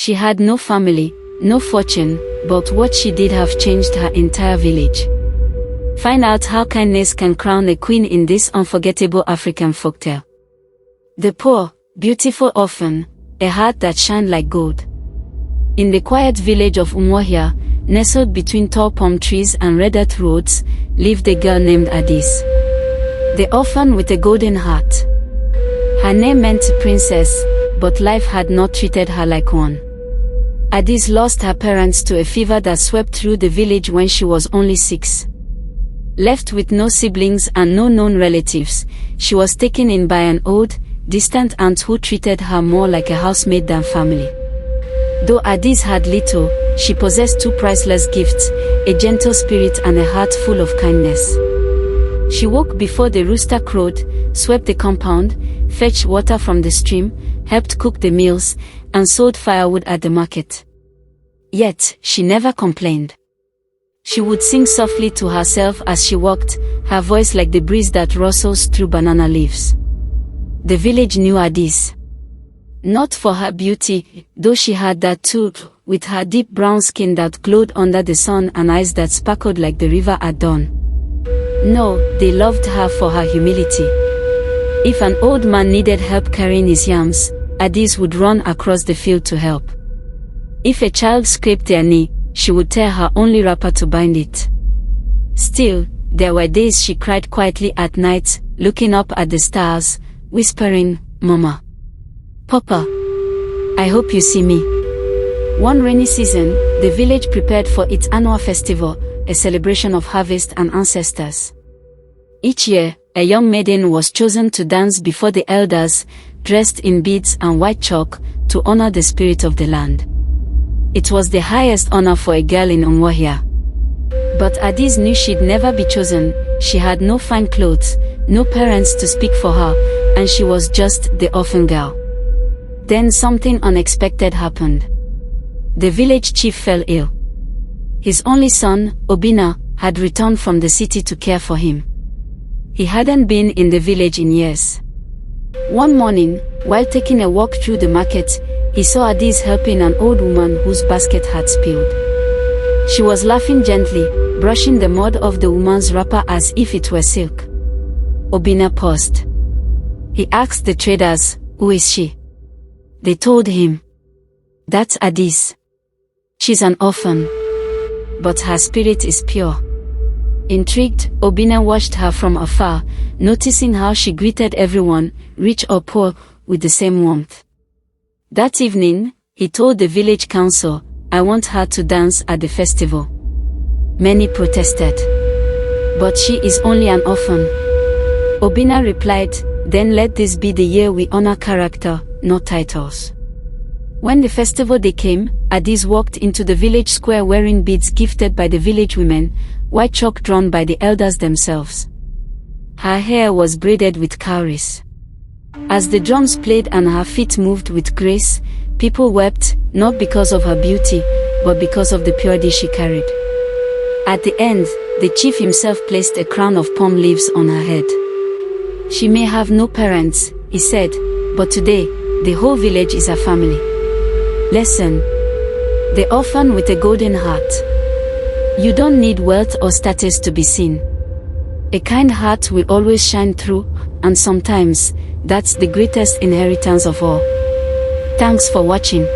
She had no family, no fortune, but what she did have changed her entire village. Find out how kindness can crown a queen in this unforgettable African folktale. The poor, beautiful orphan, a heart that shined like gold. In the quiet village of Umuahia, nestled between tall palm trees and red earth roads, lived a girl named Adaeze. The orphan with a golden heart. Her name meant princess, but life had not treated her like one. Adaeze lost her parents to a fever that swept through the village when she was only 6. Left with no siblings and no known relatives, she was taken in by an old, distant aunt who treated her more like a housemaid than family. Though Adaeze had little, she possessed 2 priceless gifts, a gentle spirit and a heart full of kindness. She woke before the rooster crowed, swept the compound, fetched water from the stream, helped cook the meals, and sold firewood at the market. Yet, she never complained. She would sing softly to herself as she walked, her voice like the breeze that rustles through banana leaves. The village knew Adaeze. Not for her beauty, though she had that too, with her deep brown skin that glowed under the sun and eyes that sparkled like the river at dawn. No, they loved her for her humility. If an old man needed help carrying his yams, Adaeze would run across the field to help. If a child scraped their knee, she would tear her only wrapper to bind it. Still, there were days she cried quietly at night, looking up at the stars, whispering, "Mama. Papa. I hope you see me." One rainy season, the village prepared for its annual festival, a celebration of harvest and ancestors. Each year, a young maiden was chosen to dance before the elders, dressed in beads and white chalk, to honor the spirit of the land. It was the highest honor for a girl in Umuahia. But Adaeze knew she'd never be chosen. She had no fine clothes, no parents to speak for her, and she was just the orphan girl. Then something unexpected happened. The village chief fell ill. His only son, Obina, had returned from the city to care for him. He hadn't been in the village in years. One morning, while taking a walk through the market, he saw Adaeze helping an old woman whose basket had spilled. She was laughing gently, brushing the mud off the woman's wrapper as if it were silk. Obina paused. He asked the traders, "Who is she?" They told him, "That's Adaeze. She's an orphan. But her spirit is pure." Intrigued, Obina watched her from afar, noticing how she greeted everyone, rich or poor, with the same warmth. That evening, he told the village council, "I want her to dance at the festival." Many protested. "But she is only an orphan." Obina replied, "Then let this be the year we honor character, not titles." When the festival day came, Adaeze walked into the village square wearing beads gifted by the village women, white chalk drawn by the elders themselves. Her hair was braided with cowries. As the drums played and her feet moved with grace, people wept, not because of her beauty, but because of the purity she carried. At the end, the chief himself placed a crown of palm leaves on her head. "She may have no parents," he said, "but today, the whole village is a family." Lesson: the orphan with a golden heart. You don't need wealth or status to be seen. A kind heart will always shine through, and sometimes, that's the greatest inheritance of all. Thanks for watching.